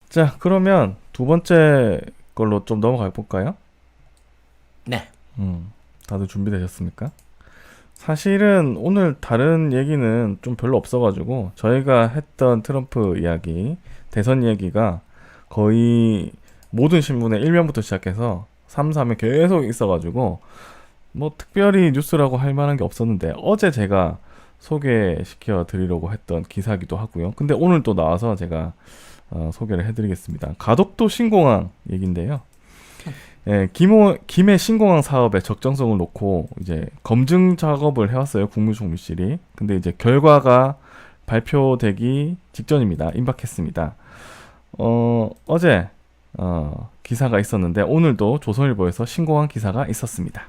자, 그러면 두 번째 걸로 좀 넘어가 볼까요? 네. 다들 준비되셨습니까? 사실은 오늘 다른 얘기는 좀 별로 없어가지고 저희가 했던 트럼프 이야기, 대선 이야기가 거의 모든 신문의 1면부터 시작해서 3, 4면 계속 있어가지고 뭐 특별히 뉴스라고 할 만한 게 없었는데 어제 제가 소개시켜 드리려고 했던 기사기도 하고요. 근데 오늘 또 나와서 제가 소개를 해드리겠습니다. 가덕도 신공항 얘긴데요. 예, 김해 신공항 사업의 적정성을 놓고 이제 검증 작업을 해왔어요. 국무총리실이. 근데 이제 결과가 발표되기 직전입니다. 임박했습니다. 어제 기사가 있었는데 오늘도 조선일보에서 신공항 기사가 있었습니다.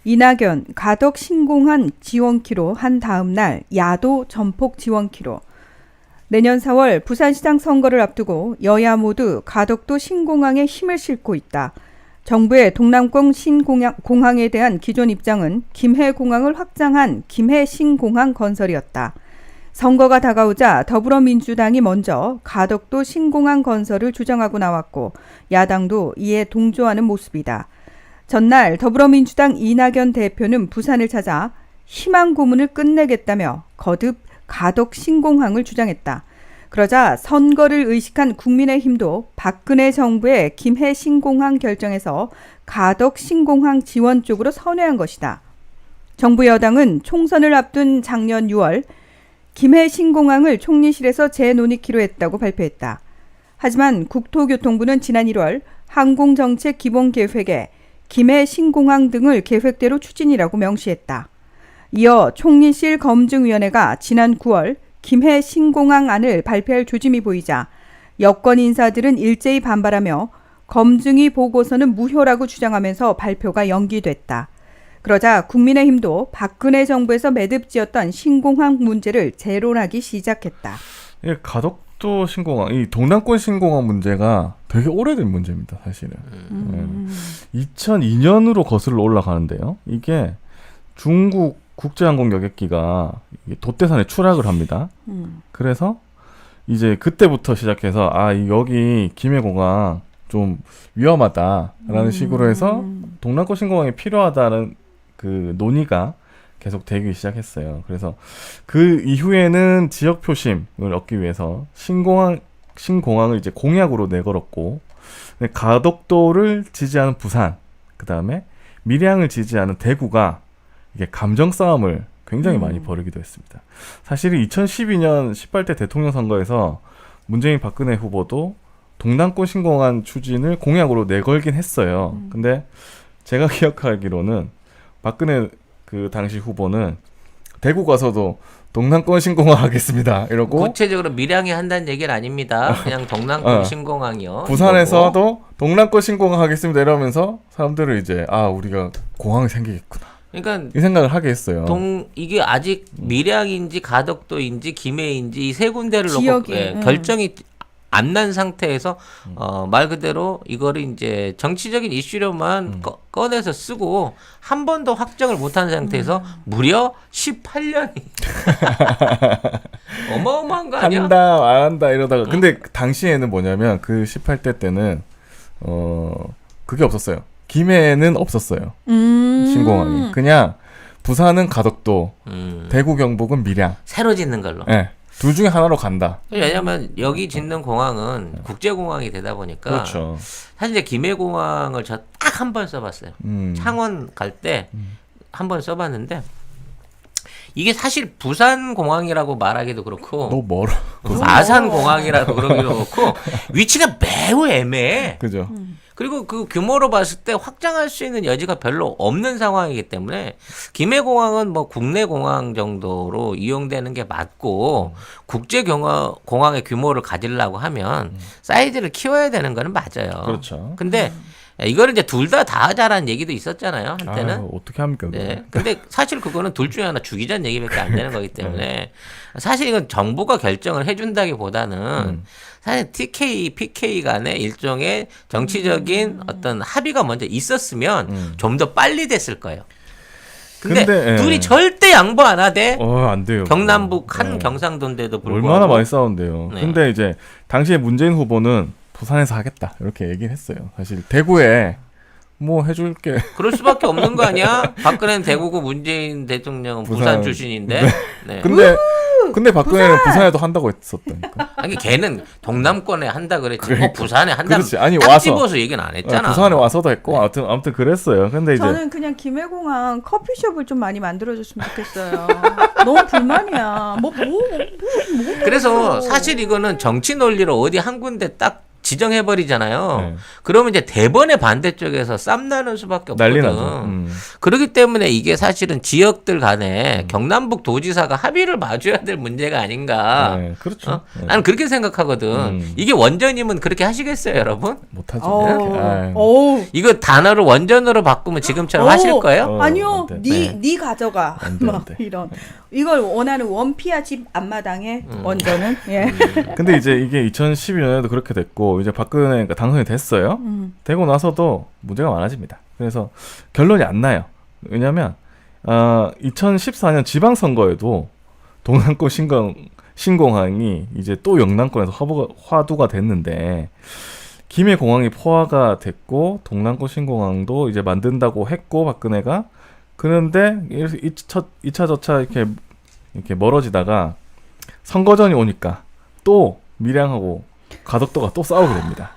이낙연 가덕 신공항 지원키로 한 다음 날 야도 전폭 지원키로. 내년 4월 부산시장 선거를 앞두고 여야 모두 가덕도 신공항에 힘을 싣고 있다. 정부의 동남권 신공항에 대한 기존 입장은 김해공항을 확장한 김해 신공항 건설이었다. 선거가 다가오자 더불어민주당이 먼저 가덕도 신공항 건설을 주장하고 나왔고 야당도 이에 동조하는 모습이다. 전날 더불어민주당 이낙연 대표는 부산을 찾아 희망 고문을 끝내겠다며 거듭 가덕 신공항을 주장했다. 그러자 선거를 의식한 국민의힘도 박근혜 정부의 김해 신공항 결정에서 가덕 신공항 지원 쪽으로 선회한 것이다. 정부 여당은 총선을 앞둔 작년 6월 김해 신공항을 총리실에서 재논의키로 했다고 발표했다. 하지만 국토교통부는 지난 1월 항공정책기본계획에 김해 신공항 등을 계획대로 추진이라고 명시했다. 이어 총리실 검증위원회가 지난 9월 김해 신공항 안을 발표할 조짐이 보이자 여권 인사들은 일제히 반발하며 검증위 보고서는 무효라고 주장하면서 발표가 연기됐다. 그러자 국민의힘도 박근혜 정부에서 매듭지었던 신공항 문제를 재론하기 시작했다. 예, 가덕도 신공항, 이 동남권 신공항 문제가 되게 오래된 문제입니다, 사실은. 2002년으로 거슬러 올라가는데요. 이게 중국 국제항공 여객기가 돛대산에 추락을 합니다. 그래서 이제 그때부터 시작해서 여기 김해공항 좀 위험하다라는 식으로 해서 동남권 신공항이 필요하다는 그 논의가 계속 되기 시작했어요. 그래서 그 이후에는 지역 표심을 얻기 위해서 신공항을 이제 공약으로 내걸었고, 가덕도를 지지하는 부산, 그 다음에 밀양을 지지하는 대구가 이게 감정 싸움을 굉장히 많이 벌이기도 했습니다. 사실 2012년 18대 대통령 선거에서 문재인 박근혜 후보도 동남권 신공항 추진을 공약으로 내걸긴 했어요. 근데 제가 기억하기로는 박근혜 그 당시 후보는 대구 가서도 동남권 신공항 하겠습니다 이러고, 구체적으로 밀양이 한다는 얘기는 아닙니다. 그냥 동남권 신공항이요. 부산에서도 동남권 신공항 하겠습니다 이러면서 사람들을 이제 우리가 공항이 생기겠구나, 그러니까 이 생각을 하게 했어요. 이게 아직 밀양인지 가덕도인지 김해인지 이 세 군데를 놓고 지역이, 결정이 안 난 상태에서 말 그대로 이거를 이제 정치적인 이슈로만 꺼내서 쓰고 한 번도 확정을 못한 상태에서 무려 18년이 어마어마한 거 아니야? 한다 안 한다 이러다가 근데 당시에는 뭐냐면 그 18대 때는 그게 없었어요. 김해는 없었어요. 신공항이. 그냥 부산은 가덕도, 대구 경북은 밀양. 새로 짓는 걸로. 네, 둘 중에 하나로 간다. 왜냐하면 여기 짓는 공항은 국제공항이 되다 보니까 그렇죠. 사실 이제 김해공항을 저 딱 한 번 써봤어요. 창원 갈 때 한 번 써봤는데 이게 사실 부산공항이라고 말하기도 그렇고 너무 멀어. 아산공항이라고 그러기도 그렇고 위치가 매우 애매해. 그죠. 그리고 그 규모로 봤을 때 확장할 수 있는 여지가 별로 없는 상황이기 때문에 김해공항은 뭐 국내 공항 정도로 이용되는 게 맞고 국제공항의 규모를 가지려고 하면 사이즈를 키워야 되는 거는 맞아요. 그렇죠. 근데 이거를 이제 둘 다 하자라는 얘기도 있었잖아요. 한때는. 어떻게 합니까? 네. 근데 사실 그거는 둘 중에 하나 주기자는 얘기밖에 안 되는 거기 때문에 사실 이건 정부가 결정을 해준다기보다는 사실 TK, PK 간의 일종의 정치적인 어떤 합의가 먼저 있었으면 좀 더 빨리 됐을 거예요. 근데 둘이 절대 양보 안 하되 안 돼요. 경남북 한 경상도인데도 불구하고 얼마나 많이 싸운대요. 네. 근데 이제 당시에 문재인 후보는 부산에서 하겠다 이렇게 얘기를 했어요. 사실 대구에 뭐 해줄게. 그럴 수밖에 없는 거 아니야? 박근혜는 대구고 문재인 대통령은 부산 출신인데. 네. 근데 박근혜는 부산에도 한다고 했었다니까. 아니 걔는 동남권에 한다 그랬지. 그러니까. 부산에 한다. 그렇지. 아니 딱 와서 집어서 얘기는 안 했잖아. 부산에 와서도 했고 아무튼 그랬어요. 근데 이제 저는 그냥 김해공항 커피숍을 좀 많이 만들어줬으면 좋겠어요. 너무 불만이야. 그래서 사실 이거는 정치 논리로 어디 한 군데 딱 지정해버리잖아요. 네. 그러면 이제 대번에 반대쪽에서 쌈나는 수밖에 없거든. 난리 나죠. 그렇기 때문에 이게 사실은 지역들 간에 경남북 도지사가 합의를 봐줘야 될 문제가 아닌가. 네, 그렇죠. 어? 나는 그렇게 생각하거든. 이게 원전이면 그렇게 하시겠어요, 여러분? 못하죠. 이거 단어를 원전으로 바꾸면 지금처럼 하실 거예요? 아니요. 안 네 가져가. 안 돼, 막 안 돼. 이런. 이걸 원하는 원피아 집 앞마당에 원전은. 예. 근데 이제 이게 2012년에도 그렇게 됐고 이제 박근혜가 당선이 됐어요. 되고 나서도 문제가 많아집니다. 그래서 결론이 안 나요. 왜냐하면 2014년 지방선거에도 동남권 신공항이 이제 또 영남권에서 화두가 됐는데 김해공항이 포화가 됐고 동남권 신공항도 이제 만든다고 했고 박근혜가 그런데 2차 저차 이렇게 멀어지다가 선거전이 오니까 또 밀양하고 가덕도가 또 싸우게 됩니다.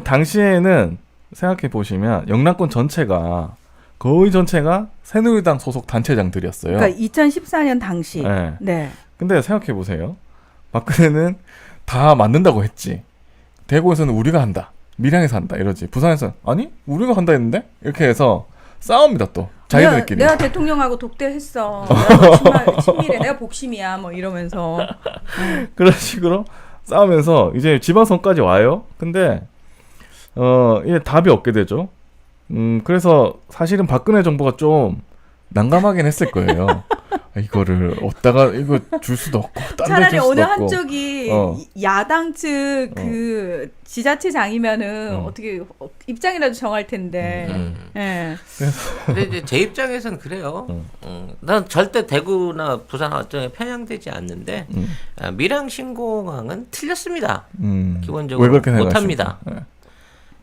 당시에는 생각해 보시면 영남권 전체가 거의 전체가 새누리당 소속 단체장들이었어요. 그러니까 2014년 당시. 네. 네. 근데 생각해 보세요. 박근혜는 다 만든다고 했지. 대구에서는 우리가 한다. 밀양에서 한다. 이러지. 부산에서는 아니 우리가 한다 했는데 이렇게 해서 싸웁니다 또. 자기들끼리. 내가 대통령하고 독대했어. 내가 친밀해. 내가 복심이야. 뭐 이러면서. 그런 식으로 싸우면서 이제 지방선까지 와요. 근데 이게 답이 없게 되죠. 그래서 사실은 박근혜 정부가 좀 난감하긴 했을 거예요. 이거를 얻다가 이거 줄 수도 없고 딴 데 차라리 줄 수도 어느 없고. 한쪽이 야당 측 그 지자체장이면은 어떻게 입장이라도 정할 텐데. 예. 근데 이제 제 입장에서는 그래요. 난 절대 대구나 부산 어쩌에 편향되지 않는데 밀양 신공항은 틀렸습니다. 기본적으로 왜 그렇게 못합니다. 네.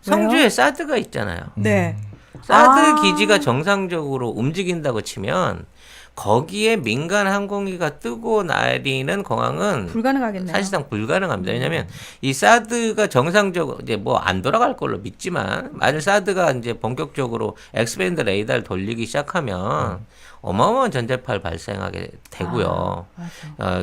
성주에 사드가 있잖아요. 네. 사드 기지가 정상적으로 움직인다고 치면 거기에 민간 항공기가 뜨고 날리는 공항은 불가능하겠네요. 사실상 불가능합니다. 왜냐하면 이 사드가 정상적으로 이제 뭐 안 돌아갈 걸로 믿지만 만일 사드가 이제 본격적으로 엑스밴드 레이더를 돌리기 시작하면 어마어마한 전자파를 발생하게 되고요.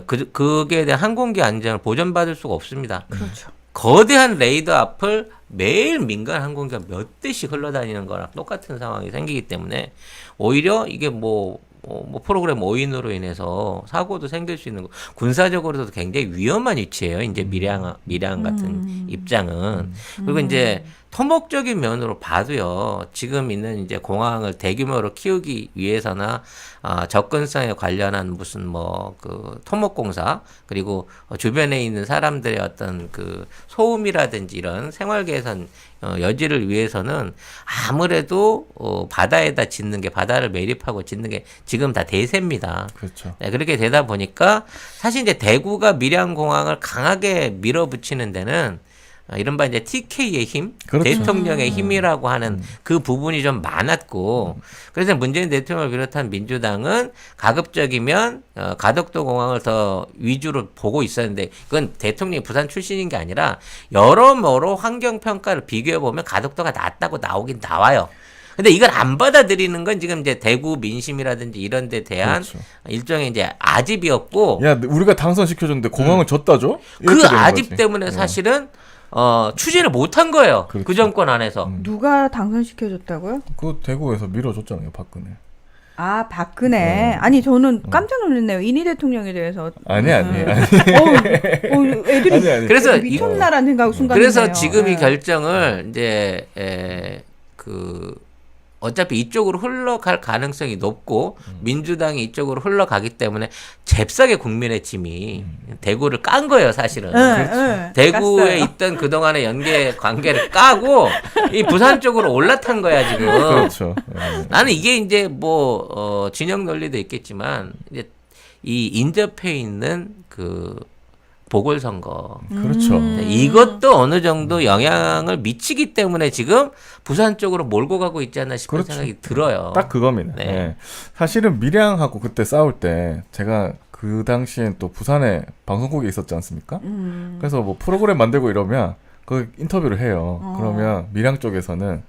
그게 대한 항공기 안전을 보전받을 수가 없습니다. 그렇죠. 거대한 레이더 앞을 매일 민간 항공기가 몇 대씩 흘러다니는 거랑 똑같은 상황이 생기기 때문에 오히려 이게 뭐 프로그램 오인으로 인해서 사고도 생길 수 있는 거 군사적으로도 굉장히 위험한 위치예요. 이제 밀양 같은 입장은 그리고 이제 토목적인 면으로 봐도요. 지금 있는 이제 공항을 대규모로 키우기 위해서나 접근성에 관련한 무슨 뭐 그 토목공사 그리고 주변에 있는 사람들의 어떤 그 소음이라든지 이런 생활 개선 여지를 위해서는 아무래도 바다에다 짓는 게 바다를 매립하고 짓는 게 지금 다 대세입니다. 그렇죠. 네, 그렇게 되다 보니까 사실 이제 대구가 밀양공항을 강하게 밀어붙이는 데는 이른바 이제 TK의 힘, 그렇죠. 대통령의 힘이라고 하는 그 부분이 좀 많았고, 그래서 문재인 대통령을 비롯한 민주당은 가급적이면 가덕도 공항을 더 위주로 보고 있었는데, 그건 대통령이 부산 출신인 게 아니라 여러모로 환경 평가를 비교해 보면 가덕도가 낫다고 나오긴 나와요. 근데 이걸 안 받아들이는 건 지금 이제 대구 민심이라든지 이런 데 대한 그렇죠. 일종의 이제 아집이었고, 야 우리가 당선시켜줬는데 공항을 줬다죠? 그 아집 때문에 사실은 추진을 못한 거예요. 그렇죠. 그 정권 안에서. 누가 당선시켜줬다고요? 그 대구에서 밀어줬잖아요, 박근혜. 아, 박근혜. 아니, 저는 깜짝 놀랐네요. 이니 대통령에 대해서. 아니. 애들이 아니. 그래서 미쳤나라는 생각 순간 그래서 했네요. 지금 이 예. 결정을 이제 어차피 이쪽으로 흘러갈 가능성이 높고 민주당이 이쪽으로 흘러가기 때문에 잽싸게 국민의 짐이 대구를 깐 거예요, 사실은. 대구에 깠어요. 있던 그동안의 연계 관계를 까고 이 부산 쪽으로 올라탄 거야, 지금. 그렇죠. 나는 이게 이제 진영 논리도 있겠지만 이제 이 인접해 있는 그 보궐선거. 그렇죠. 이것도 어느 정도 영향을 미치기 때문에 지금 부산 쪽으로 몰고 가고 있지 않나 싶은 그렇죠. 생각이 들어요. 딱 그겁니다. 네. 예. 사실은 밀양하고 그때 싸울 때 제가 그 당시엔 또 부산에 방송국에 있었지 않습니까? 그래서 뭐 프로그램 만들고 이러면 그 인터뷰를 해요. 그러면 밀양 쪽에서는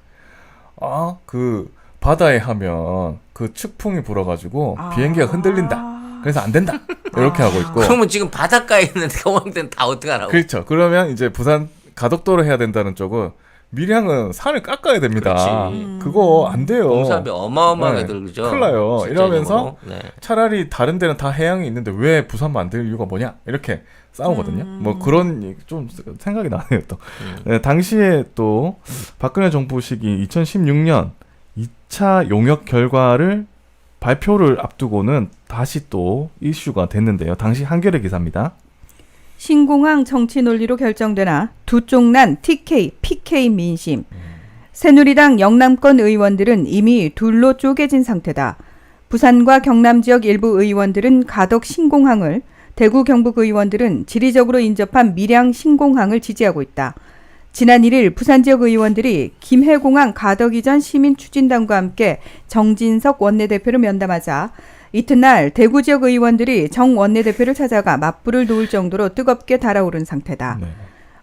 그 바다에 하면 그 측풍이 불어가지고 비행기가 흔들린다. 그래서 안 된다. 이렇게 하고 있고. 그러면 지금 바닷가에 있는 공항들은 다 어떻게 하라고? 그렇죠. 그러면 이제 부산 가덕도로 해야 된다는 쪽은 밀양은 산을 깎아야 됩니다. 그거 안 돼요. 공사비 어마어마하게 네, 들죠. 큰일 나요. 이러면서 네. 차라리 다른 데는 다 해양이 있는데 왜 부산 만들 이유가 뭐냐 이렇게 싸우거든요. 뭐 그런 좀 생각이 나네요. 또 네, 당시에 또 박근혜 정부 시기 2016년 2차 용역 결과를 발표를 앞두고는 다시 또 이슈가 됐는데요. 당시 한겨레 기사입니다. 신공항 정치 논리로 결정되나 두 쪽 난 TK, PK 민심. 새누리당 영남권 의원들은 이미 둘로 쪼개진 상태다. 부산과 경남 지역 일부 의원들은 가덕 신공항을, 대구 경북 의원들은 지리적으로 인접한 밀양 신공항을 지지하고 있다. 지난 1일 부산 지역 의원들이 김해공항 가덕 이전 시민추진단과 함께 정진석 원내대표를 면담하자 이튿날 대구 지역 의원들이 정 원내대표를 찾아가 맞불을 놓을 정도로 뜨겁게 달아오른 상태다. 네.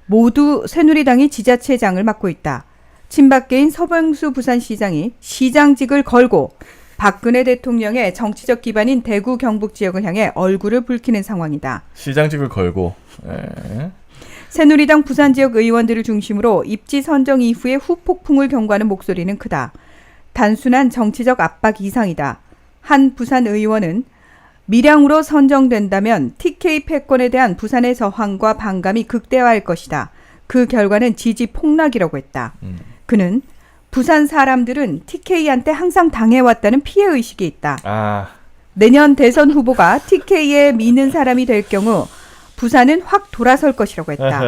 모두 새누리당이 지자체장을 맡고 있다. 친박계인 서병수 부산시장이 시장직을 걸고 박근혜 대통령의 정치적 기반인 대구 경북 지역을 향해 얼굴을 붉히는 상황이다. 시장직을 걸고. 예. 새누리당 부산 지역 의원들을 중심으로 입지 선정 이후의 후폭풍을 경고하는 목소리는 크다. 단순한 정치적 압박 이상이다. 한 부산 의원은 밀양으로 선정된다면 TK 패권에 대한 부산의 저항과 반감이 극대화할 것이다. 그 결과는 지지 폭락이라고 했다. 그는 부산 사람들은 TK한테 항상 당해왔다는 피해의식이 있다. 내년 대선 후보가 TK에 미는 사람이 될 경우 부산은 확 돌아설 것이라고 했다.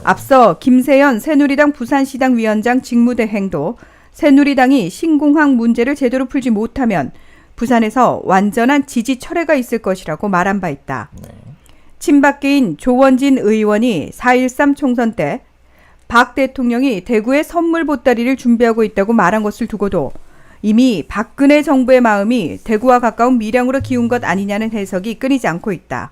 앞서 김세연 새누리당 부산시당 위원장 직무대행도 새누리당이 신공항 문제를 제대로 풀지 못하면 부산에서 완전한 지지 철회가 있을 것이라고 말한 바 있다. 친박계인 조원진 의원이 4.13 총선 때 박 대통령이 대구에 선물 보따리를 준비하고 있다고 말한 것을 두고도 이미 박근혜 정부의 마음이 대구와 가까운 밀양으로 기운 것 아니냐는 해석이 끊이지 않고 있다.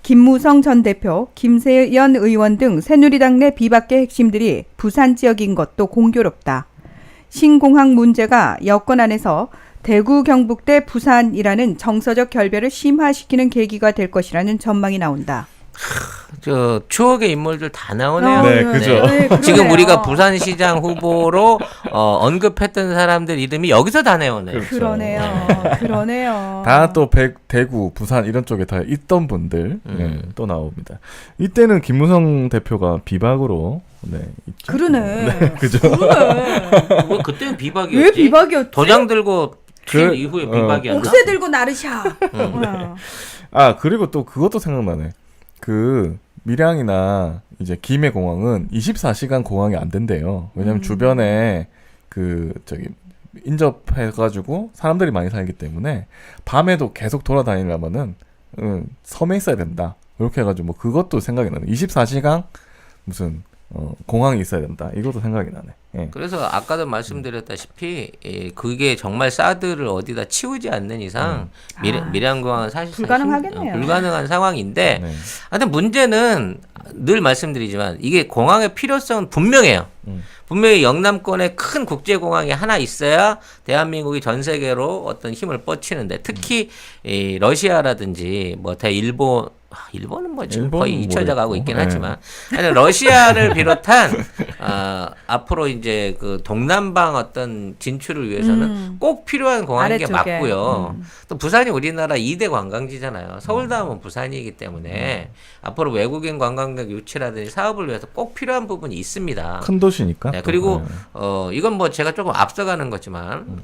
김무성 전 대표, 김세연 의원 등 새누리당 내 비박계 핵심들이 부산 지역인 것도 공교롭다. 신공항 문제가 여권 안에서 대구, 경북 대 부산이라는 정서적 결별을 심화시키는 계기가 될 것이라는 전망이 나온다. 저 추억의 인물들 다 나오네요. 네, 그죠. 네, 지금 그러네요. 우리가 부산시장 후보로 언급했던 사람들 이름이 여기서 다 나오네요. 그러네요. 그러네요. 다 또 대구, 부산 이런 쪽에 다 있던 분들 네, 또 나옵니다. 이때는 김무성 대표가 비박으로 있죠. 그러네. 그죠. 그러네. 뭐 그때는 비박이었지. 왜 비박이었지? 도장 들고 튄 그- 이후에 비박이었나? 옥새 들고 나르샤. 그리고 또 그것도 생각나네. 그 밀양이나 이제 김해공항은 24시간 공항이 안 된대요. 왜냐면 주변에 인접해가지고 사람들이 많이 살기 때문에 밤에도 계속 돌아다니려면은 섬에 있어야 된다. 이렇게 해가지고 뭐 그것도 생각이 나네. 24시간 무슨 공항이 있어야 된다. 이것도 생각이 나네. 예. 그래서 아까도 말씀드렸다시피 그게 정말 사드를 어디다 치우지 않는 이상 밀양공항은 사실 불가능하겠네요. 불가능한 상황인데 네. 하여튼 문제는 늘 말씀드리지만 이게 공항의 필요성은 분명해요. 분명히 영남권에 큰 국제공항이 하나 있어야 대한민국이 전 세계로 어떤 힘을 뻗치는데 특히 이 러시아라든지 뭐 일본은 뭐 지금 거의 잊혀져 가고 있긴 하지만 하여튼 러시아를 비롯한 앞으로 이제 그 동남방 어떤 진출을 위해서는 꼭 필요한 공항인 게 아래쪽에. 맞고요. 또 부산이 우리나라 2대 관광지잖아요. 서울 다음은 부산이기 때문에 앞으로 외국인 관광객 유치라든지 사업을 위해서 꼭 필요한 부분이 있습니다. 큰 도시니까. 네, 또. 그리고 네. 이건 뭐 제가 조금 앞서가는 거지만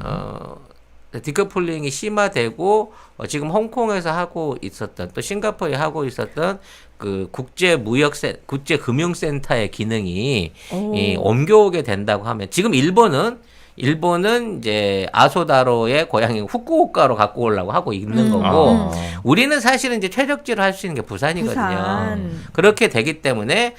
디커플링이 심화되고 지금 홍콩에서 하고 있었던 또 싱가포르에 하고 있었던 그 국제금융센터의 기능이 옮겨오게 된다고 하면 지금 일본은 일본은 이제 아소다로의 고향인 후쿠오카로 갖고 오려고 하고 있는 거고 우리는 사실은 이제 최적지로 할 수 있는 게 부산이거든요. 부산. 그렇게 되기 때문에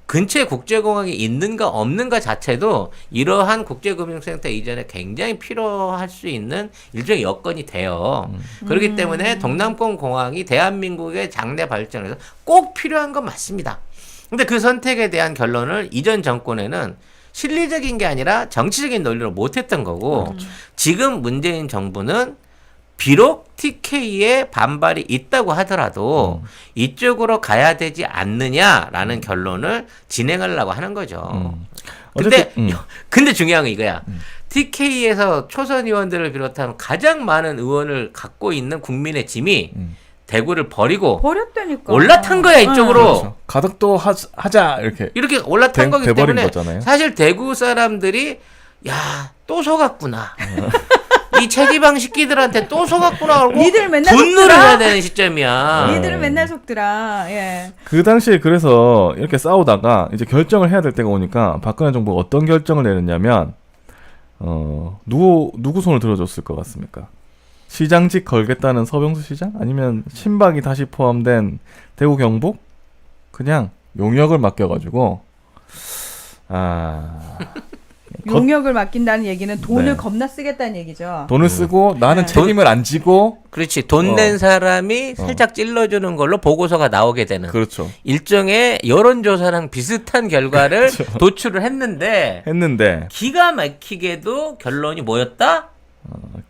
근처에 국제공항이 있는가 없는가 자체도 이러한 국제금융센터 이전에 굉장히 필요할 수 있는 일종의 여건이 돼요. 그렇기 때문에 동남권 공항이 대한민국의 장래 발전에서 꼭 필요한 건 맞습니다. 근데 그 선택에 대한 결론을 이전 정권에는 실리적인 게 아니라 정치적인 논리로 못했던 거고 지금 문재인 정부는 비록 TK에 반발이 있다고 하더라도 이쪽으로 가야 되지 않느냐라는 결론을 진행하려고 하는 거죠. 근데 중요한 건 이거야. TK에서 초선 의원들을 비롯한 가장 많은 의원을 갖고 있는 국민의 짐이 대구를 버리고 버렸다니까. 올라탄 거야 이쪽으로. 그렇죠. 가덕도 하자 이렇게 올라탄 거기 돼버린 때문에 거잖아요. 사실 대구 사람들이 야 또 속았구나. 이 체지방 식기들한테 또 속았구나 하고 니들 맨날 분노를 속더라. 해야 되는 시점이야. 니들은 맨날 속더라. 예. 그 당시에 그래서 이렇게 싸우다가 이제 결정을 해야 될 때가 오니까 박근혜 정부가 어떤 결정을 내렸냐면 누구 손을 들어줬을 것 같습니까? 시장직 걸겠다는 서병수 시장? 아니면 신박이 다시 포함된 대구 경북? 그냥 용역을 맡겨가지고 용역을 맡긴다는 얘기는 돈을 네. 겁나 쓰겠다는 얘기죠. 돈을 쓰고 나는 네. 책임을 안 지고 그렇지. 돈 낸 사람이 살짝 찔러주는 걸로 보고서가 나오게 되는 그렇죠. 일종의 여론조사랑 비슷한 결과를 그렇죠. 도출을 했는데 기가 막히게도 결론이 뭐였다?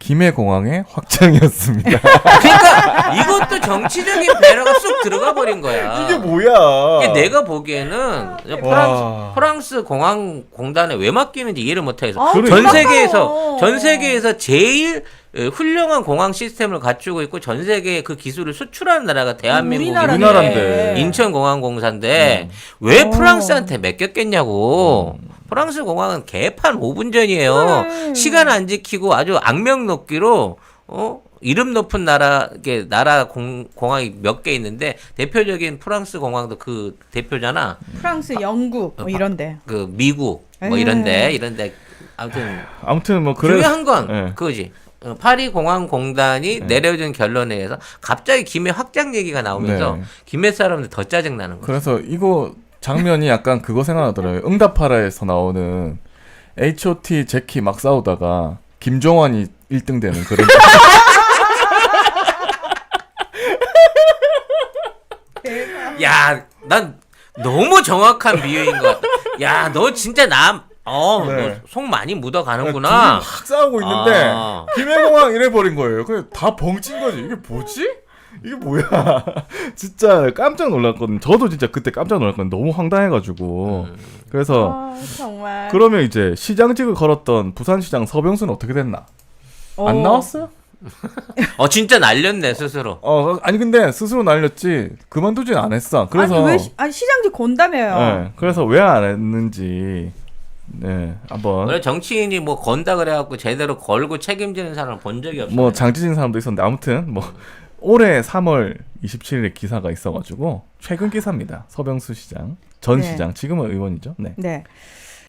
김해공항의 확장이었습니다. 그러니까 이것도 정치적인 배려가 쑥 들어가 버린 거야. 이게 뭐야? 이게 내가 보기에는 프랑스 공항 공단에 왜 맡기는지 이해를 못해서 전 세계에서 제일 훌륭한 공항 시스템을 갖추고 있고 전 세계에 그 기술을 수출하는 나라가 대한민국인데 우리나라인데. 인천공항공사인데 왜 프랑스한테 맡겼겠냐고. 프랑스 공항은 개판 5분 전이에요. 시간 안 지키고 아주 악명 높기로 이름 높은 나라 공항이 몇 개 있는데 대표적인 프랑스 공항도 그 대표잖아. 프랑스, 영국 뭐 이런데. 그 미국 뭐 이런데 아무튼 뭐 그래 중요한 건 그거지. 파리 공항 공단이 내려준 결론에 의해서 갑자기 김해 확장 얘기가 나오면서 김해 사람들 더 짜증 나는 거야. 그래서 이거 장면이 약간 그거 생각나더라고요. 응답하라에서 나오는 H.O.T. 제키 막 싸우다가 김종환이 1등 되는 그런. 야, 난 너무 정확한 비유인 것 같다. 야, 너 진짜 너 속 많이 묻어가는구나. 막 싸우고 있는데 김해공항 이래버린 거예요. 그냥 다 벙찐 거지. 이게 뭐지? 이게 뭐야? 진짜 깜짝 놀랐거든. 저도 진짜 그때 깜짝 놀랐거든. 너무 황당해가지고. 그래서 정말. 그러면 이제 시장직을 걸었던 부산시장 서병수는 어떻게 됐나? 안 나왔어요? 진짜 날렸네 스스로. 아니 근데 스스로 날렸지 그만두진 않았어. 그래서 아니 시장직 건다며요. 네, 그래서 왜 안 했는지 한번. 원래 정치인이 뭐 건다 그래갖고 제대로 걸고 책임지는 사람을 본 적이 없어요. 뭐 장지진 사람도 있었는데 아무튼 뭐 올해 3월 27일에 기사가 있어가지고 최근 기사입니다. 서병수 시장 전 시장 지금은 의원이죠. 네.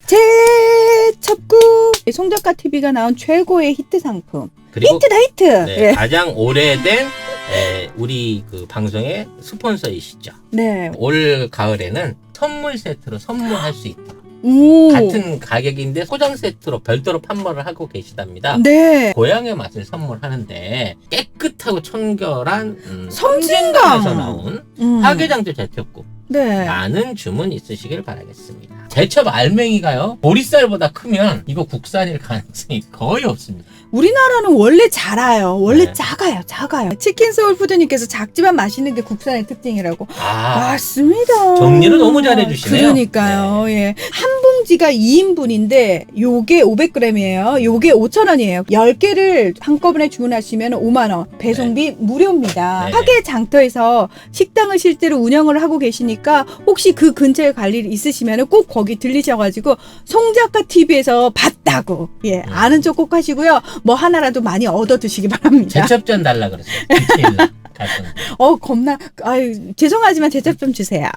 제첩구 송작가 TV가 나온 최고의 히트 상품. 그리고 히트다 히트. 네, 가장 오래된 우리 그 방송의 스폰서이시죠. 네. 올 가을에는 선물 세트로 선물할 수 있다. 같은 가격인데 소장 세트로 별도로 판매를 하고 계시답니다. 네. 고향의 맛을 선물하는데 깨끗하고 청결한 섬진강 에서 나온 화개장조 제첩국. 많은 주문 있으시길 바라겠습니다. 제첩 알맹이가요 보리쌀보다 크면 이거 국산일 가능성이 거의 없습니다. 우리나라는 원래 작아요. 원래 작아요. 치킨 소울푸드님께서 작지만 맛있는 게 국산의 특징이라고. 맞습니다. 정리를 너무 잘해주시네요. 그러니까요. 예. 한 봉지가 2인분인데 요게 500g이에요. 요게 5,000원이에요. 10개를 한꺼번에 주문하시면 5만 원. 배송비 무료입니다. 화계 장터에서 식당을 실제로 운영을 하고 계시니까 혹시 그 근처에 갈 일이 있으시면 꼭 거기 들리셔가지고 송작가 TV에서 봤다고 아는 척 꼭 하시고요. 뭐 하나라도 많이 얻어 드시기 바랍니다. 제첩전 달라 그랬어요. 겁나. 죄송하지만 제첩 좀 주세요.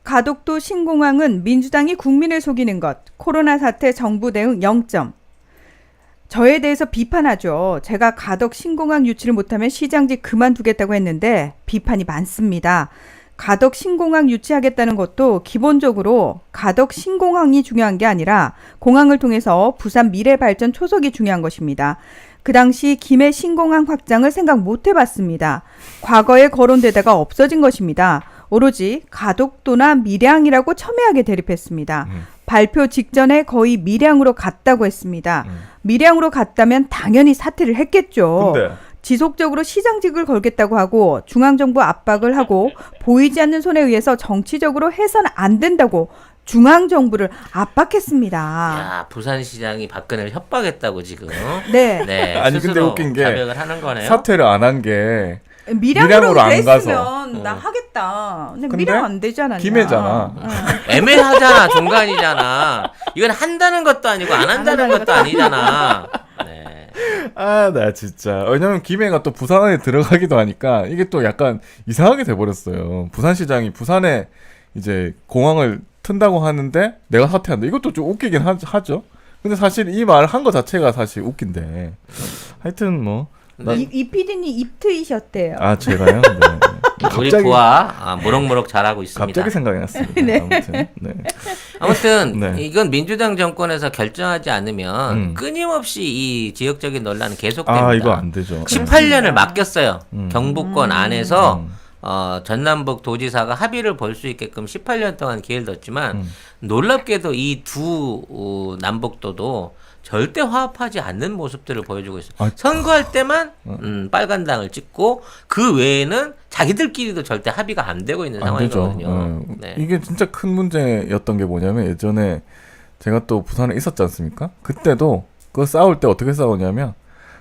가덕도 신공항은 민주당이 국민을 속이는 것, 코로나 사태 정부 대응 0점. 저에 대해서 비판하죠. 제가 가덕 신공항 유치를 못하면 시장직 그만두겠다고 했는데 비판이 많습니다. 가덕 신공항 유치하겠다는 것도 기본적으로 가덕 신공항이 중요한 게 아니라 공항을 통해서 부산 미래 발전 초석이 중요한 것입니다. 그 당시 김해 신공항 확장을 생각 못 해봤습니다. 과거에 거론되다가 없어진 것입니다. 오로지 가덕도나 밀양이라고 첨예하게 대립했습니다. 발표 직전에 거의 밀양으로 갔다고 했습니다. 밀양으로 갔다면 당연히 사퇴를 했겠죠. 근데 지속적으로 시장직을 걸겠다고 하고 중앙정부 압박을 하고 보이지 않는 손에 의해서 정치적으로 해서는 안 된다고 중앙정부를 압박했습니다. 야, 부산시장이 박근혜를 협박했다고 지금. 네. 네. 아니, 근데 스스로 웃긴 게 자백을 하는 거네요. 사퇴를 안 한 게 밀양으로 안 그랬으면 나 하겠다. 근데 근데 밀양 안 되잖아. 김해잖아. 애매하잖아. 중간이잖아. 이건 한다는 것도 아니고 안 한다는 것도 아니잖아. 네. 아, 나 진짜. 왜냐면 김해가 또 부산 안에 들어가기도 하니까 이게 또 약간 이상하게 돼버렸어요. 부산시장이 부산에 이제 공항을 튼다고 하는데 내가 사퇴한다. 이것도 좀 웃기긴 하죠. 근데 사실 이 말 한 거 자체가 사실 웃긴데. 하여튼 뭐. 이 PD님 입 트이셨대요. 아, 제가요? 네. 우리 부하 무럭무럭 잘하고 있습니다. 갑자기 생각이 났습니다. 네. 아무튼. 네. 아무튼 네. 이건 민주당 정권에서 결정하지 않으면 끊임없이 이 지역적인 논란은 계속됩니다. 아, 이거 안 되죠. 18년을 맡겼어요. 음. 경북권 안에서 전남북 도지사가 합의를 볼 수 있게끔 18년 동안 기회를 뒀지만 놀랍게도 이 두 남북도도 절대 화합하지 않는 모습들을 보여주고 있어요. 아, 선거할 때만 빨간당을 찍고 그 외에는 자기들끼리도 절대 합의가 안 되고 있는 안 되죠. 상황이거든요. 네. 이게 진짜 큰 문제였던 게 뭐냐면 예전에 제가 또 부산에 있었지 않습니까? 그때도 그 싸울 때 어떻게 싸우냐면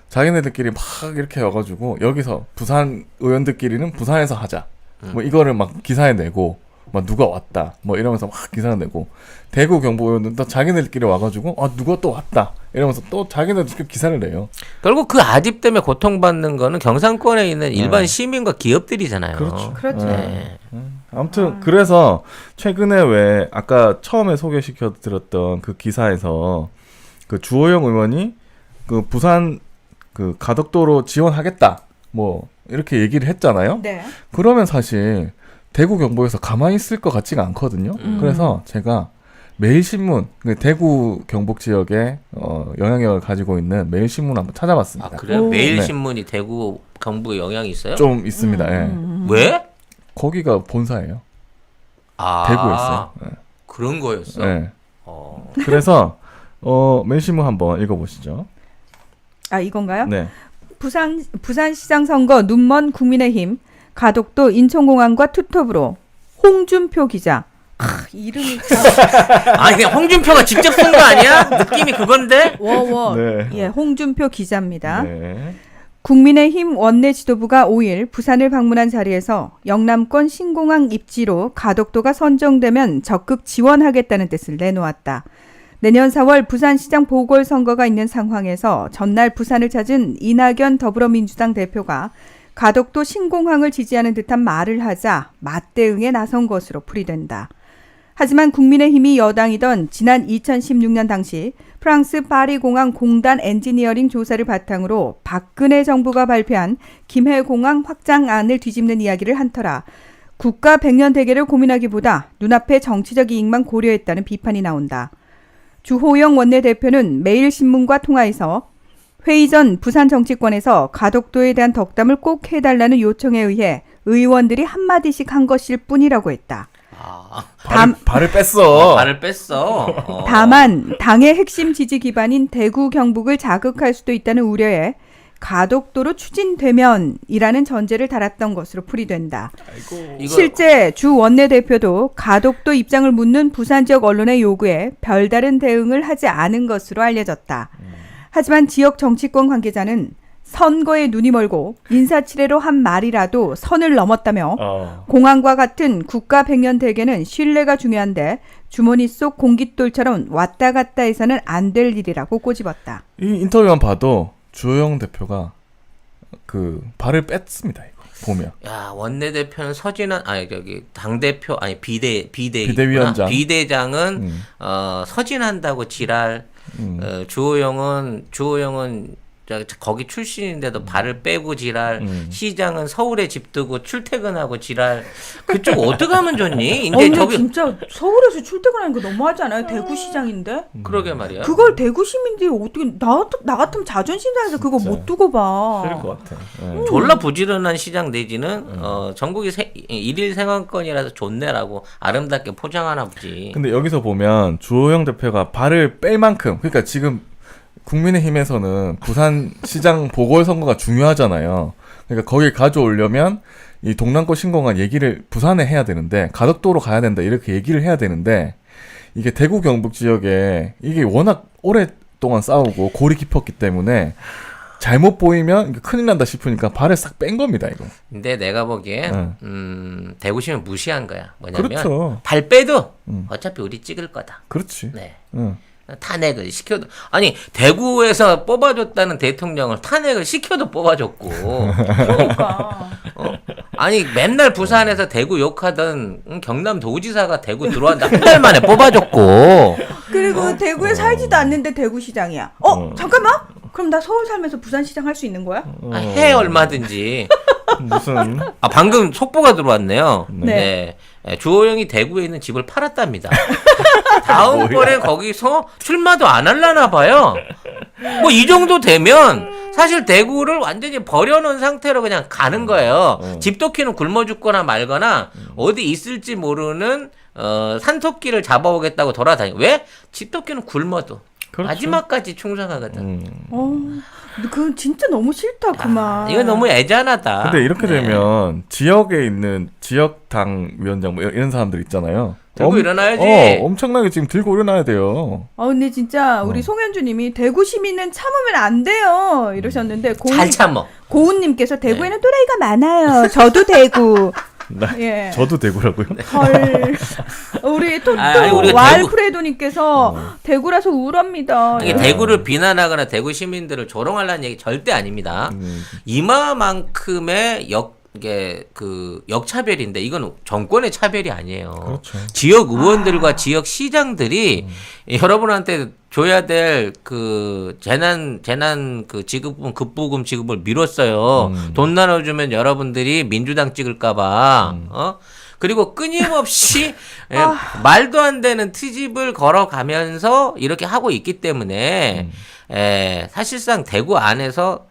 자기네들끼리 막 이렇게 와가지고 여기서 부산 의원들끼리는 부산에서 하자. 뭐 이거를 막 기사에 내고 막 누가 왔다. 뭐 이러면서 막 기사 내고 대구 경북 의원들은 또 자기네들끼리 와가지고 누가 또 왔다. 이러면서 또 자기네들끼리 기사를 내요. 결국 그 아집 때문에 고통받는 거는 경상권에 있는 일반 시민과 기업들이잖아요. 그렇죠. 네. 아무튼 그래서 최근에 왜 아까 처음에 소개시켜 드렸던 그 기사에서 그 주호영 의원이 그 부산 그 가덕도로 지원하겠다 뭐 이렇게 얘기를 했잖아요. 네. 그러면 사실 대구 경북에서 가만히 있을 것 같지가 않거든요. 그래서 제가 매일신문, 대구 경북 지역에 영향력을 가지고 있는 매일신문 한번 찾아봤습니다. 아, 그래요? 오. 매일신문이 대구 경북에 영향이 있어요? 좀 있습니다. 예. 왜? 거기가 본사예요. 아, 대구에 있어요. 예. 그런 거였어? 예. 어. 그래서 매일신문 한번 읽어보시죠. 아, 이건가요? 네. 부산시장 선거 눈먼 국민의힘 가덕도 인천공항과 투톱으로 홍준표 기자. 이름이 참 아니 그냥 홍준표가 직접 쓴 거 아니야? 느낌이 그건데? 워워. 네. 예, 홍준표 기자입니다. 네. 국민의힘 원내 지도부가 5일 부산을 방문한 자리에서 영남권 신공항 입지로 가덕도가 선정되면 적극 지원하겠다는 뜻을 내놓았다. 내년 4월 부산시장 보궐선거가 있는 상황에서 전날 부산을 찾은 이낙연 더불어민주당 대표가 가덕도 신공항을 지지하는 듯한 말을 하자 맞대응에 나선 것으로 풀이된다. 하지만 국민의힘이 여당이던 지난 2016년 당시 프랑스 파리공항 공단 엔지니어링 조사를 바탕으로 박근혜 정부가 발표한 김해공항 확장안을 뒤집는 이야기를 한 터라 국가 백년 대계를 고민하기보다 눈앞의 정치적 이익만 고려했다는 비판이 나온다. 주호영 원내대표는 매일신문과 통화에서 회의 전 부산 정치권에서 가덕도에 대한 덕담을 꼭 해달라는 요청에 의해 의원들이 한마디씩 한 것일 뿐이라고 했다. 아, 발을 뺐어. 발을 뺐어. 다만 당의 핵심 지지 기반인 대구 경북을 자극할 수도 있다는 우려에 가덕도로 추진되면이라는 전제를 달았던 것으로 풀이된다. 이거 실제 주 원내대표도 가덕도 입장을 묻는 부산 지역 언론의 요구에 별다른 대응을 하지 않은 것으로 알려졌다. 하지만 지역 정치권 관계자는 선거에 눈이 멀고 인사치레로 한 말이라도 선을 넘었다며 공항과 같은 국가 백년 대계는 신뢰가 중요한데 주머니 속 공깃돌처럼 왔다 갔다 해서는 안 될 일이라고 꼬집었다. 이 인터뷰만 봐도 주호영 대표가 그 발을 뺐습니다. 이거. 보면. 야, 원내대표는 서진환, 아니, 저기, 당대표, 아니, 비대위원장. 비대장은, 서진한다고 지랄, 주호영은 거기 출신인데도 발을 빼고 지랄, 시장은 서울에 집 두고 출퇴근하고 지랄, 그쪽 어떻게 하면 좋니? 근데 진짜 서울에서 출퇴근하는 거 너무하지 않아요? 대구시장인데? 그러게 말이야. 그걸 대구 시민들이 어떻게 나 같으면 자존심 상해서 그거 진짜. 못 두고 봐. 그럴 것 같아. 예. 졸라 부지런한 시장 내지는 전국이 일일 생활권이라서 좋네라고 아름답게 포장하나 보지. 근데 여기서 보면 주호영 대표가 발을 뺄 만큼, 그러니까 지금 국민의힘에서는 부산시장 보궐선거가 중요하잖아요. 그러니까 거길 가져오려면 이 동남권 신공항 얘기를 부산에 해야 되는데, 가덕도로 가야 된다 이렇게 얘기를 해야 되는데, 이게 대구 경북 지역에 이게 워낙 오랫동안 싸우고 골이 깊었기 때문에 잘못 보이면 큰일 난다 싶으니까 발을 싹 뺀 겁니다, 이거. 근데 내가 보기엔 대구시면 무시한 거야. 뭐냐면 그렇죠. 발 빼도 어차피 우리 찍을 거다. 그렇지. 네. 응. 탄핵을 시켜도, 아니 대구에서 뽑아줬다는 대통령을 탄핵을 시켜도 뽑아줬고, 그러니까. 아니 맨날 부산에서 대구 욕하던 경남 도지사가 대구 들어왔는데 한 달 만에 뽑아줬고. 그리고 대구에 살지도 않는데 대구시장이야. 잠깐만. 그럼 나 서울 살면서 부산시장 할 수 있는 거야? 해 얼마든지. 무슨 방금 속보가 들어왔네요. 네. 네. 주호영이 대구에 있는 집을 팔았답니다. 다음번에 거기서 출마도 안 하려나 봐요. 뭐 이 정도 되면 사실 대구를 완전히 버려놓은 상태로 그냥 가는 거예요. 집토끼는 굶어 죽거나 말거나 어디 있을지 모르는 산토끼를 잡아오겠다고 돌아다니고. 왜? 집토끼는 굶어도 그렇죠. 마지막까지 충성하거든. 그건 진짜 너무 싫다 그만. 이거 너무 애잔하다. 근데 이렇게 되면 지역에 있는 지역당 위원장 뭐 이런 사람들 있잖아요. 들고 일어나야지. 엄청나게 지금 들고 일어나야 돼요. 근데 진짜 우리 송현주님이 대구 시민은 참으면 안 돼요 이러셨는데 잘 참어. 고은님께서 대구에는 또라이가 많아요. 저도 대구. 예. 저도 대구라고요? 헐. 우리 또 우리가 왈프레도님께서 대구라서 우울합니다. 이게 대구를 비난하거나 대구 시민들을 조롱하려는 얘기 절대 아닙니다. 이마만큼의 역차별인데 이건 정권의 차별이 아니에요. 그렇죠. 지역 의원들과 지역 시장들이 여러분한테 줘야 될 그 재난 그 지급분 급부금 지급을 미뤘어요. 돈 나눠주면 여러분들이 민주당 찍을까봐. 그리고 끊임없이 말도 안 되는 트집을 걸어가면서 이렇게 하고 있기 때문에 사실상 대구 안에서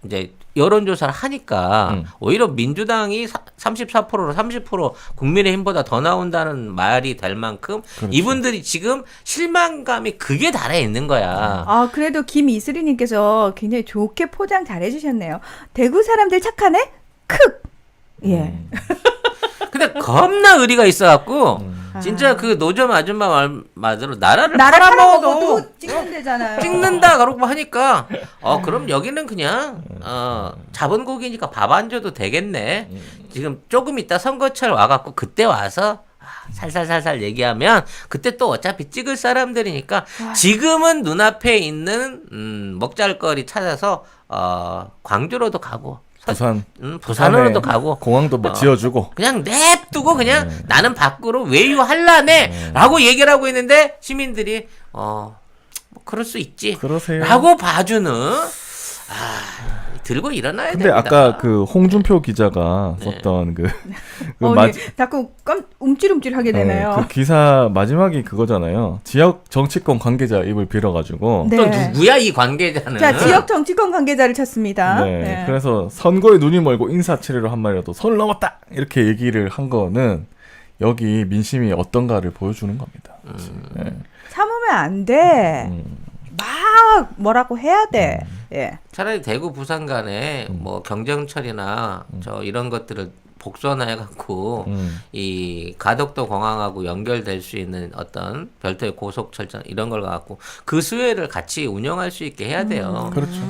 이제 여론조사를 하니까 오히려 민주당이 34%로 30% 국민의힘보다 더 나온다는 말이 될 만큼 그렇죠. 이분들이 지금 실망감이 극에 달해 있는 거야. 그래도 김이슬이님께서 굉장히 좋게 포장 잘해주셨네요. 대구 사람들 착하네? 크! 예. 근데 겁나 의리가 있어갖고 진짜 그 노점 아줌마 말대로 나라를 팔아먹어도 찍는다잖아요. 찍는다 그러고 하니까 그럼 여기는 그냥 잡은 고기니까 밥 안 줘도 되겠네. 지금 조금 있다 선거철 와갖고 그때 와서 살살살살 얘기하면 그때 또 어차피 찍을 사람들이니까 지금은 눈앞에 있는 먹잘거리 찾아서 광주로도 가고 부산으로도 가고 공항도 뭐 지어주고 그냥 냅두고 그냥 나는 밖으로 외유할라네 라고 얘기를 하고 있는데 시민들이 뭐 그럴 수 있지 그러세요. 라고 봐주는 들고 일어나야 근데 됩니다. 아까 그 홍준표 기자가 썼던 자꾸 움찔움찔 하게 되네요. 그 기사 마지막이 그거잖아요. 지역 정치권 관계자 입을 빌어가지고. 네. 또 누구야 이 관계자는? 자, 지역 정치권 관계자를 찾습니다. 네. 그래서 선거에 눈이 멀고 인사치레로 한 말이라도 선을 넘었다 이렇게 얘기를 한 거는 여기 민심이 어떤가를 보여주는 겁니다. 네. 참으면 안 돼. 막 뭐라고 해야 돼. 예. 차라리 대구 부산 간에 뭐 경정철이나 저 이런 것들을 복선해갖고 이 가덕도 공항하고 연결될 수 있는 어떤 별도의 고속철도 이런 걸 갖고 그 수혜를 같이 운영할 수 있게 해야 돼요. 그렇죠.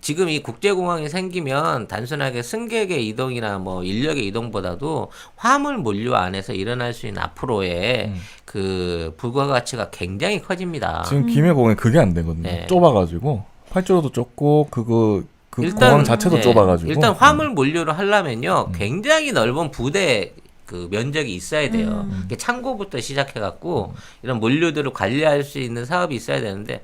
지금 이 국제공항이 생기면 단순하게 승객의 이동이나 뭐 인력의 이동보다도 화물 물류 안에서 일어날 수 있는 앞으로의 그 부가가치가 굉장히 커집니다. 지금 김해공항에 그게 안 되거든요. 네. 좁아가지고 활주로도 좁고 그 그 공항 자체도 네, 좁아가지고 일단 화물 물류를 하려면요 굉장히 넓은 부대 그 면적이 있어야 돼요. 이게 창고부터 시작해갖고 이런 물류들을 관리할 수 있는 사업이 있어야 되는데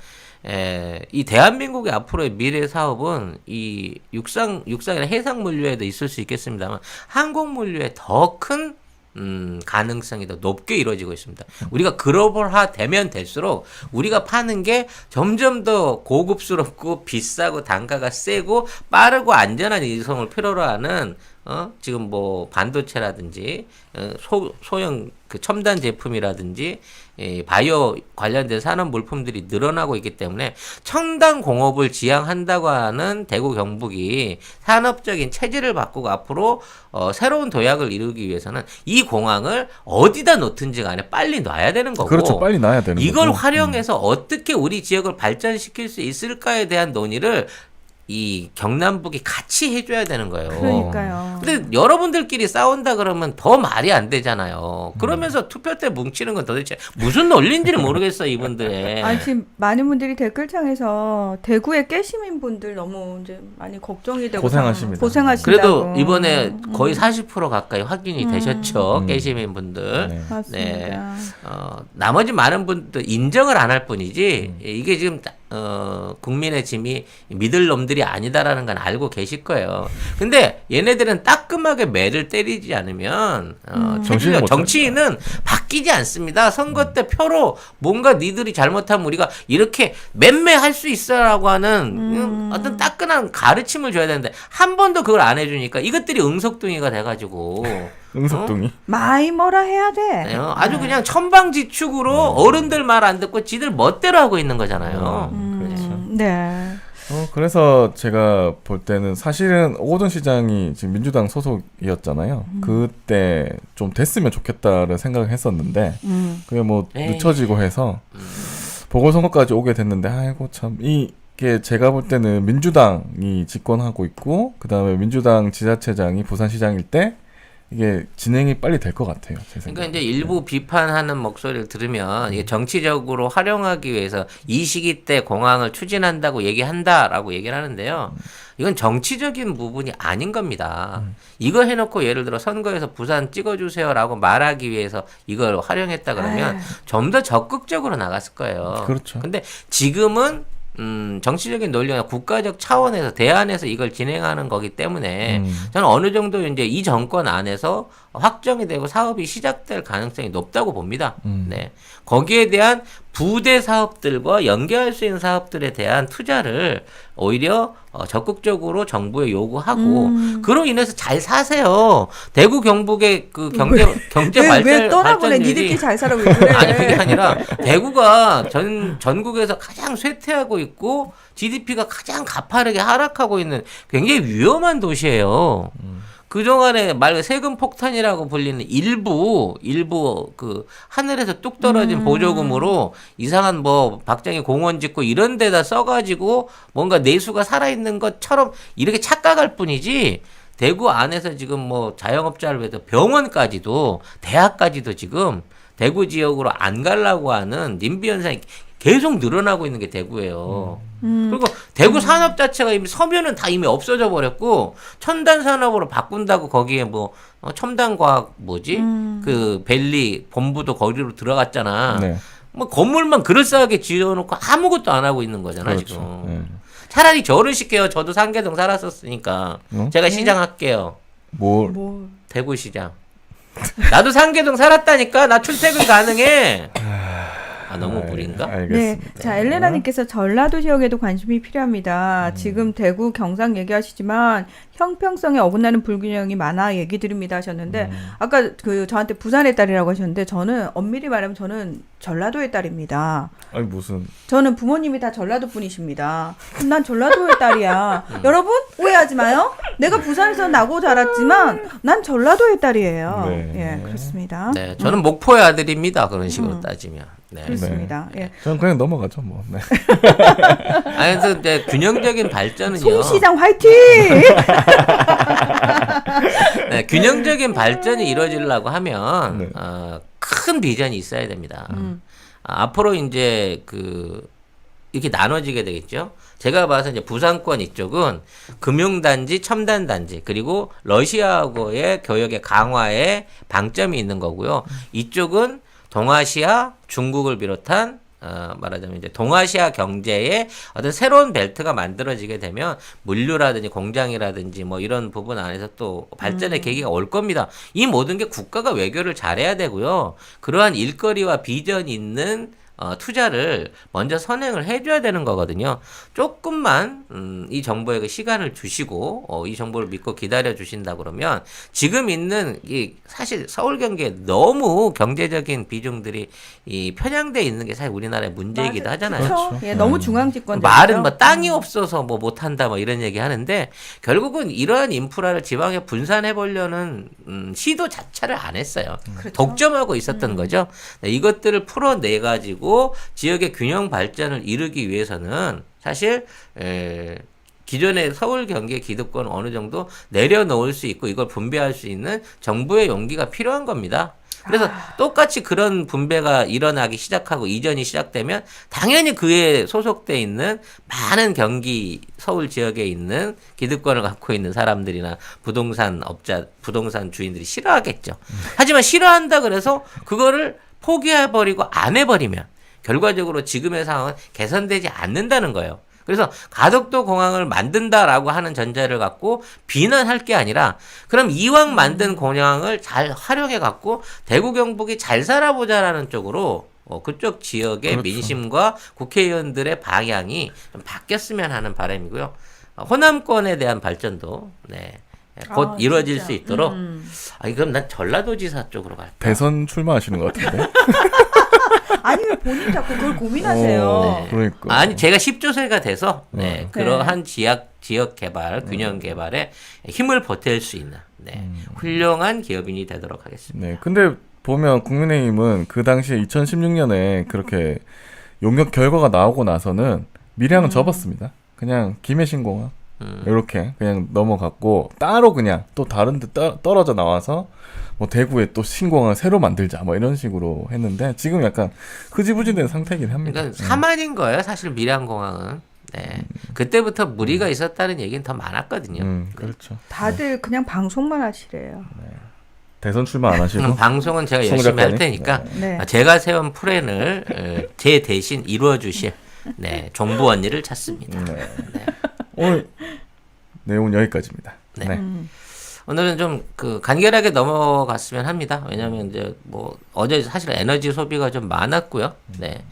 이 대한민국의 앞으로의 미래 사업은 이 육상이나 해상 물류에도 있을 수 있겠습니다만 항공 물류에 더 큰 가능성이 더 높게 이루어지고 있습니다. 우리가 글로벌화 되면 될수록 우리가 파는 게 점점 더 고급스럽고 비싸고 단가가 세고 빠르고 안전한 이송을 필요로 하는 지금 뭐 반도체라든지 소형 그 첨단 제품이라든지 바이오 관련된 산업 물품들이 늘어나고 있기 때문에 첨단 공업을 지향한다고 하는 대구 경북이 산업적인 체질을 바꾸고 앞으로 새로운 도약을 이루기 위해서는 이 공항을 어디다 놓든지 간에 빨리 놔야 되는 거고 그렇죠. 빨리 놔야 되는 이걸 거고. 활용해서 어떻게 우리 지역을 발전시킬 수 있을까에 대한 논의를 이 경남북이 같이 해줘야 되는 거예요. 그러니까요. 근데 여러분들끼리 싸운다 그러면 더 말이 안 되잖아요. 그러면서 투표 때 뭉치는 건 도대체 무슨 논리인지를 모르겠어 이분들의. 아니 지금 많은 분들이 댓글창에서 대구의 깨시민 분들 너무 이제 많이 걱정이 되고 고생하십니다. 고생하신다고. 그래도 이번에 거의 40% 가까이 확인이 되셨죠. 음. 깨시민 분들. 네. 맞습니다. 나머지 많은 분들 인정을 안 할 뿐이지 이게 지금 국민의 짐이 믿을 놈들이 아니다라는 건 알고 계실 거예요. 근데 얘네들은 따끔하게 매를 때리지 않으면 정치인은 바뀌지 않습니다. 선거 때 표로 뭔가 니들이 잘못하면 우리가 이렇게 맴매할 수 있어라고 하는 어떤 따끈한 가르침을 줘야 되는데 한 번도 그걸 안 해주니까 이것들이 응석둥이가 돼가지고 응석둥이. 마이 뭐라 해야 돼. 네, 아주 그냥 천방지축으로 어른들 말 안 듣고 지들 멋대로 하고 있는 거잖아요. 그렇죠. 네. 그래서 제가 볼 때는 사실은 오거돈 시장이 지금 민주당 소속이었잖아요. 그때 좀 됐으면 좋겠다는 생각을 했었는데 그게 뭐 늦춰지고 해서 보궐선거까지 오게 됐는데 아이고 참 이게 제가 볼 때는 민주당이 집권하고 있고 그 다음에 민주당 지자체장이 부산시장일 때 이게 진행이 빨리 될 것 같아요. 제 그러니까 생각에. 이제 일부 비판하는 목소리를 들으면 이게 정치적으로 활용하기 위해서 이 시기 때 공항을 추진한다고 얘기한다라고 얘기를 하는데요. 이건 정치적인 부분이 아닌 겁니다. 이거 해놓고 예를 들어 선거에서 부산 찍어주세요라고 말하기 위해서 이걸 활용했다 그러면 좀 더 적극적으로 나갔을 거예요. 그렇죠. 근데 지금은 정치적인 논리나 국가적 차원에서 대안에서 이걸 진행하는 거기 때문에 저는 어느 정도 이제 이 정권 안에서 확정이 되고 사업이 시작될 가능성이 높다고 봅니다. 네. 거기에 대한 부대 사업들과 연계할 수 있는 사업들에 대한 투자를 오히려 적극적으로 정부에 요구하고 그로 인해서 잘 사세요. 대구 경북의 그 경제 왜 떠나보내? 니들끼리 잘 살아고 그래. 아니 그게 아니라 대구가 전국에서 가장 쇠퇴하고 있고 GDP가 가장 가파르게 하락하고 있는 굉장히 위험한 도시예요. 그동안에 말 세금 폭탄이라고 불리는 일부 그 하늘에서 뚝 떨어진 보조금으로 이상한 뭐 박정희 공원 짓고 이런 데다 써가지고 뭔가 내수가 살아있는 것처럼 이렇게 착각할 뿐이지 대구 안에서 지금 뭐 자영업자를 위해서 병원까지도 대학까지도 지금 대구 지역으로 안 가려고 하는 님비 현상이 계속 늘어나고 있는 게 대구예요. 그리고 대구 산업 자체가 이미 서면은 다 이미 없어져 버렸고 첨단 산업으로 바꾼다고 거기에 뭐 첨단 과학 그 벨리 본부도 거기로 들어갔잖아. 네. 뭐 건물만 그럴싸하게 지어놓고 아무것도 안 하고 있는 거잖아 그렇죠. 지금. 네. 차라리 저를 시켜요. 저도 상계동 살았었으니까 제가 시장 할게요. 뭘? 대구 시장. 나도 상계동 살았다니까. 나 출퇴근 가능해. 너무 무리인가? 알겠습니다. 네. 자, 엘레나님께서 전라도 지역에도 관심이 필요합니다. 지금 대구 경상 얘기하시지만 형평성에 어긋나는 불균형이 많아 얘기 드립니다 하셨는데 아까 그 저한테 부산의 딸이라고 하셨는데 저는 엄밀히 말하면 저는 전라도의 딸입니다. 아니 무슨 저는 부모님이 다 전라도 분이십니다. 그럼 난 전라도의 딸이야. 여러분 오해하지 마요. 내가 부산에서 나고 자랐지만 난 전라도의 딸이에요. 네. 예, 그렇습니다. 네, 저는 목포의 아들입니다. 그런 식으로 따지면. 네. 그렇습니다. 예. 저는 그냥 넘어가죠 뭐. 네. 아니, 그래서 이제 균형적인 발전은요. 송 시장 화이팅! 네, 균형적인 발전이 이루어지려고 하면 네. 큰 비전이 있어야 됩니다. 앞으로 이제 그 이렇게 나눠지게 되겠죠. 제가 봐서 이제 부산권 이쪽은 금융단지, 첨단단지, 그리고 러시아하고의 교역의 강화에 방점이 있는 거고요. 이쪽은 동아시아, 중국을 비롯한 말하자면 이제 동아시아 경제의 어떤 새로운 벨트가 만들어지게 되면 물류라든지 공장이라든지 뭐 이런 부분 안에서 또 발전의 계기가 올 겁니다. 이 모든 게 국가가 외교를 잘해야 되고요. 그러한 일거리와 비전이 있는 투자를 먼저 선행을 해줘야 되는 거거든요. 조금만 이 정부에게 시간을 주시고 이 정부를 믿고 기다려 주신다 그러면 지금 있는 이 사실 서울 경기에 너무 경제적인 비중들이 이 편향돼 있는 게 사실 우리나라의 문제이기도 하잖아요. 그렇죠. 예, 너무 중앙 집권. 말은 뭐 땅이 없어서 뭐 못한다 뭐 이런 얘기 하는데 결국은 이러한 인프라를 지방에 분산해 보려는 시도 자체를 안 했어요. 그렇죠. 독점하고 있었던 거죠. 네, 이것들을 풀어내 가지고 지역의 균형 발전을 이루기 위해서는 사실 기존의 서울 경기의 기득권을 어느 정도 내려놓을 수 있고 이걸 분배할 수 있는 정부의 용기가 필요한 겁니다. 그래서 똑같이 그런 분배가 일어나기 시작하고 이전이 시작되면 당연히 그에 소속돼 있는 많은 경기 서울 지역에 있는 기득권을 갖고 있는 사람들이나 부동산 업자, 부동산 주인들이 싫어하겠죠. 하지만 싫어한다 그래서 그거를 포기해버리고 안 해버리면 결과적으로 지금의 상황은 개선되지 않는다는 거예요. 그래서 가덕도 공항을 만든다라고 하는 전제를 갖고 비난할 게 아니라 그럼 이왕 만든 공항을 잘 활용해 갖고 대구 경북이 잘 살아보자라는 쪽으로 그쪽 지역의 그렇죠. 민심과 국회의원들의 방향이 좀 바뀌었으면 하는 바람이고요. 호남권에 대한 발전도 곧 이루어질 진짜. 수 있도록 그럼 난 전라도지사 쪽으로 갈까? 대선 출마하시는 것 같은데. 아니 왜 본인 자꾸 그걸 고민하세요? 네. 그러니까. 아니 제가 10조세가 돼서 네. 그러한 지역 개발, 균형 개발에 힘을 보탤 수 있는 훌륭한 기업인이 되도록 하겠습니다. 네. 근데 보면 국민의힘은 그 당시에 2016년에 그렇게 용역 결과가 나오고 나서는 밀양은 접었습니다. 그냥 김해신공항 이렇게 그냥 넘어갔고 따로 그냥 또 다른 데 떨어져 나와서 뭐 대구에 또 신공항을 새로 만들자 뭐 이런 식으로 했는데 지금 약간 흐지부지된 상태이긴 합니다. 그러니까 사만인 거예요, 사실 밀양공항은. 네. 그때부터 무리가 있었다는 얘기는 더 많았거든요. 그렇죠. 다들 그냥 방송만 하시래요. 대선 출마 안 하시고 방송은 제가 송 열심히 할 작가님? 테니까 네. 제가 세운 플랜을 제 대신 이루어 주실 정부 언니를 찾습니다. 네. 오늘 내용은 여기까지입니다. 네. 네. 오늘은 좀 간결하게 넘어갔으면 합니다. 왜냐하면 이제 뭐 어제 사실 에너지 소비가 좀 많았고요. 네.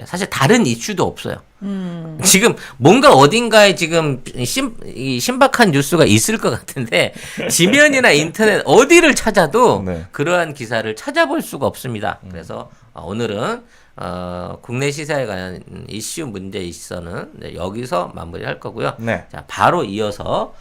사실 다른 이슈도 없어요. 지금 뭔가 어딘가에 지금 신박한 뉴스가 있을 것 같은데 지면이나 인터넷 어디를 찾아도 네. 그러한 기사를 찾아볼 수가 없습니다. 그래서 오늘은 국내 시사에 관한 이슈 문제에 있어서는 여기서 마무리할 거고요. 네. 자, 바로 이어서